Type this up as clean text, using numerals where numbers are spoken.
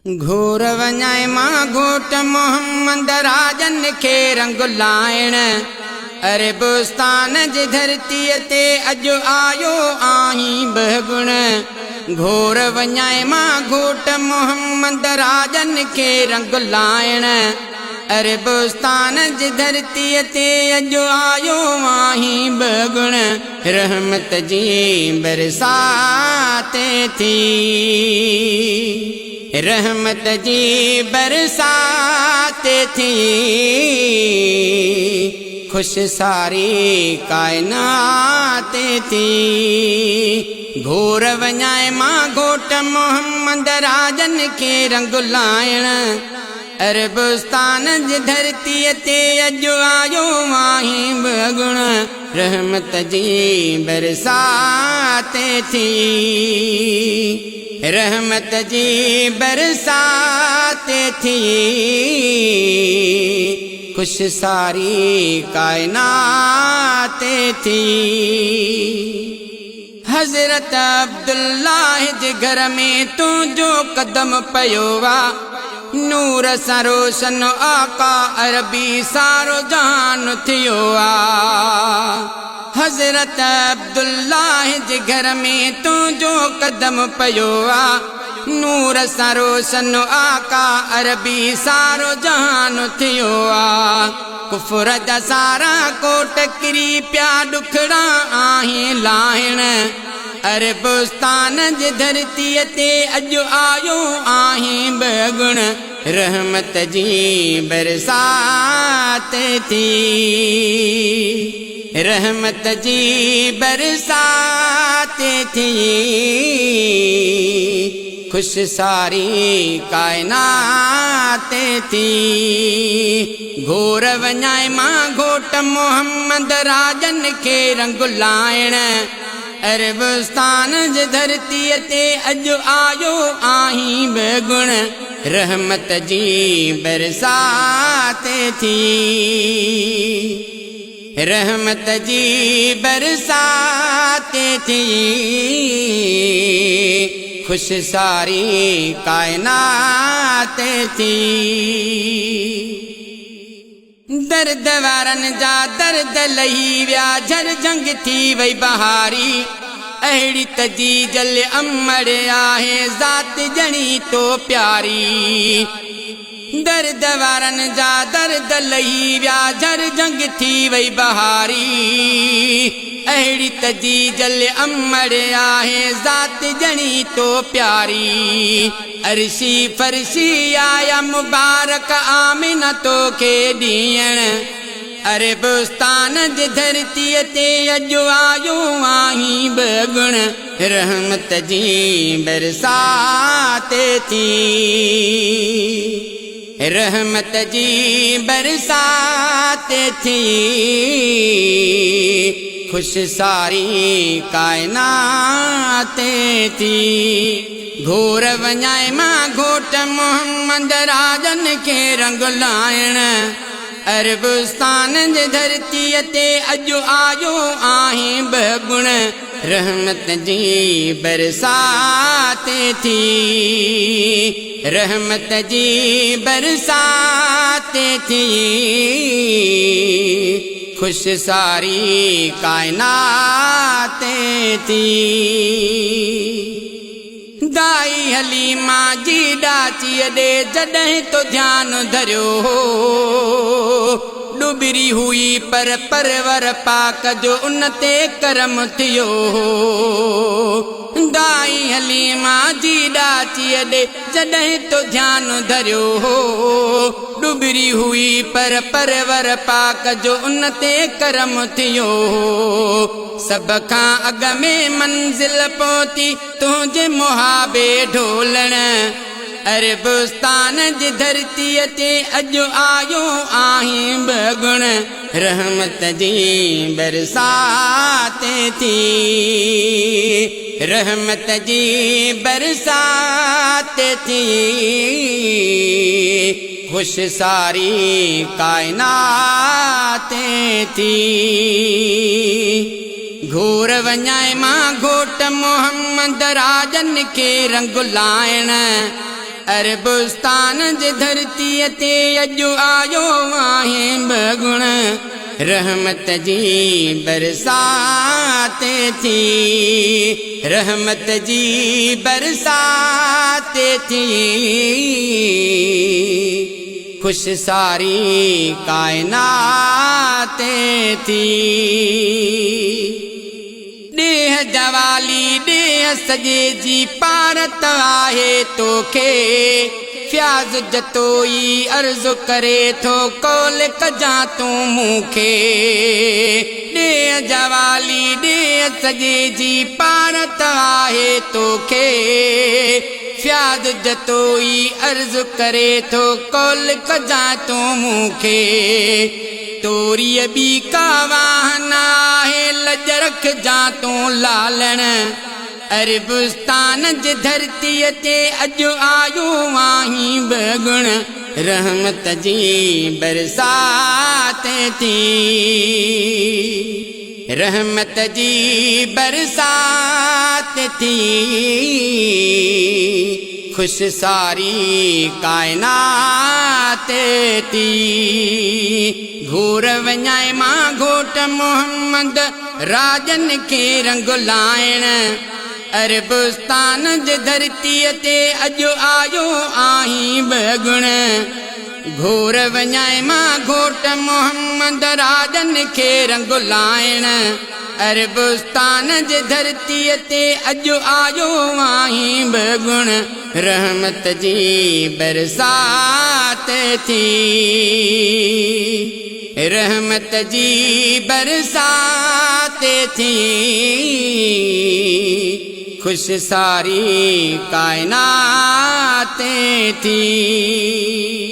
घोर वञाए मां घोट मोहम्मद राजन खे रंग लाइण अरबस्तान जी धरतीअ ते अॼु आयो आहीं बहगुण। घोर वञाए मां घोट मोहम्मद राजन खे रंग लाइण अरबस्तान जी धरतीअ ते अॼु आयो आहीं बहगुण। रहमत जी बरसात थी, रहमत जी बरसात थी, खुश सारी कायनात थी। घोर वञाए मां घोट मोहम्मद राजन खे रंग लाइण अरबस्तान जी धरतीअ ते अॼु आयो आहीं बगुण। रहमत जी बरसात थी, रहमत जी बरसात थी, खुश सारी कायनात थी। हज़रत अब्दुल्लाह जे घर में तुंहिंजो कदम पयो वा, नूर सां रोशन आका अरबी सारो जहान थियो आ। हज़रत अब्दुल्लाह जे घर में तुंहिंजो कदम पयो आ, नूर सां रोशन आका अरबी सारो जहान थियो आ। कुफर जा सारा कोट किरी पिया ॾुखड़ा आहीं लाहिण अरबस्तान जी धरतीअ ते अॼु आयो आहीं बगुण। रहमत जी बरसात थी, रहमत जी बरसात थी, खुश सारी कायनात थी। घोर वञाए मां घोट मोहम्मद राजन खे रंग लाइण अरबस्तान जी धरतीअ ते अॼु आयो आहीं बगुण। रहमत जी बरसात थी, रहमत जी बरसात थी, खुश सारी कायनात थी। दर्द वारनि जा दर्द लही विया, झर जंग थी वई बहारी, अहिड़ी तजी जल अमड़ आहे ज़ात जणी तो प्यारी। दर्द वारनि जा दर्द लही विया, झर जंग थी वई बहारी, अहिड़ी तजी जल अमड़ आहे ज़ात जणी तो प्यारी। अर्शी फर्शी आया मुबारक आमिना तोखे ॾियण अरबस्तान जी धरतीअ ते अॼु आयो आहीं बगुण। रहमत जी बरसात थी, रहमत जी बरसात थी, खुश सारी कायनात थी। घोर वञाए मां घोट मोहम्मद राजन खे रंग लाइण अरबस्तान जी धरतीअ ते अॼु आयो आहीं बगुण। रहमत जी बरसात थी, रहमत जी बरसात थी, खुश सारी कायनात थी। दाई हलीमा जी डाचीअ ॾे जॾहिं तो ध्यानु धरियो हो, डुबरी हुई पर परवर पाक जो उन ते करम थियो हो। दाई हलीमा जी डाचीअ ॾे जॾहिं तो ध्यानु धरियो हो, डुबरी हुई पर परवर पाक जो उन ते करम थियो हो। सभ खां अॻ में मंज़िल पहुती तुंहिंजे मुहाबे ढोलण अरबस्तान जी धरतीअ ते अॼु आयो आहीं बगुण। रहमत जी बरसात थी, रहमत जी बरसात थी, खुश सारी कायनात थी। घोर वञाए मां घोट मोहम्मद राजन खे रंग लाइण अरबुस्तान जे धरतीअ ते अॼु आयो आहे बगुण रहमत जी बरसात थी रहमत जी बरसात थी खुश सारी कायनात थी देह जवाली देह सजे जी पारत आहे तोखे फ्याज़ जतोई अर्ज़ु करे थो कौल कजां तूं मूंखे देह जवाली देह सजे जी पारत आहे तोखे फ्याज़ जतोई अर्ज़ु करे थो कौल कजां तूं मूंखे तोरीअ बि का वाहन आहे लज रखजां तूं लालण अरबुस्तान जे धरतीअ ते अॼु आयो आहीं बगुण रहमत जी बरसात थी रहमत जी बरसात थी खुश सारी कायनात थी घूर वञाए मां घोट मोहम्मद राजन खे रंग लाइण अरबुस्तान जे धरतीअ ते अॼु आयो आहीं बगुण घूर वञाए मां घोट मोहम्मद राजन खे रंग लाइण अरबुस्तान जे धरतीअ ते अॼु आयो आहीं बगुण रहमत जी बरसात थी रहमत जी बरसात थी खुश सारी कायनात थी।